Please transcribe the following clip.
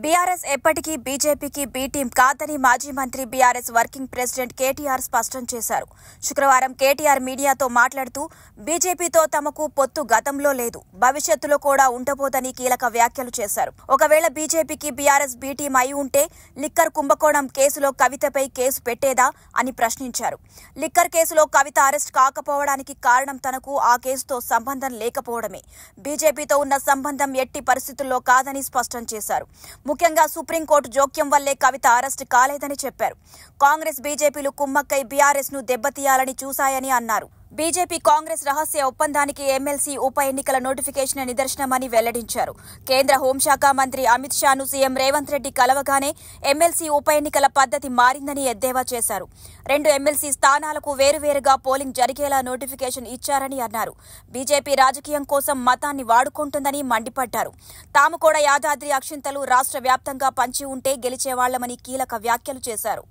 BRS ఎప్పటికీ బీజేపీకి B team కాదని మాజీ మంత్రి బీఆర్ఎస్ వర్కింగ్ ప్రెసిడెంట్ కేటీఆర్ స్పష్టం చేశారు. శుక్రవారం కేటీఆర్ మీడియాతో మాట్లాడుతూ బీజేపీతో తమకు పొత్తు గతంలో లేదు, భవిష్యత్తులో కూడా ఉండబోదని కీలక వ్యాఖ్యలు చేశారు. ఒకవేళ బీజేపీకి బీఆర్ఎస్ బి టీం అయి ఉంటే లిక్కర్ కుంభకోణం కేసులో కవితపై కేసు పెట్టేదా అని ప్రశ్నించారు. లిక్కర్ కేసులో కవిత అరెస్ట్ కాకపోవడానికి కారణం తనకు ఆ కేసుతో సంబంధం లేకపోవడమే. బీజేపీతో ఉన్న సంబంధం ఎట్టి పరిస్థితుల్లో కాదని స్పష్టం చేశారు. ముఖ్యంగా సుప్రీంకోర్టు జోక్యం వల్లే కవిత అరెస్ట్ కాలేదని చెప్పారు. కాంగ్రెస్ బీజేపీలు కుమ్మక్కై బీఆర్ఎస్ ను దెబ్బతీయాలని చూశాయని అన్నారు. బీజేపీ కాంగ్రెస్ రహస్య ఒప్పందానికి ఎమ్మెల్సీ ఉప ఎన్నికల నోటిఫికేషన్ నిదర్శనమని వెల్లడించారు. కేంద్ర హోంశాఖ మంత్రి అమిత్ షాను సీఎం రేవంత్ రెడ్డి కలవగానే ఎమ్మెల్సీ ఉప ఎన్నికల పద్ధతి మారిందని ఎద్దేవా చేశారు. 2 ఎమ్మెల్సీ స్థానాలకు వేరువేరుగా పోలింగ్ జరిగేలా నోటిఫికేషన్ ఇచ్చారని అన్నారు. బీజేపీ రాజకీయం కోసం మతాన్ని వాడుకుంటుందని మండిపడ్డారు. తాము కూడా యాదాద్రి అక్షింతలు రాష్ట్ర వ్యాప్తంగా పంచి ఉంటే గెలిచేవాళ్లమని కీలక వ్యాఖ్యలు చేశారు.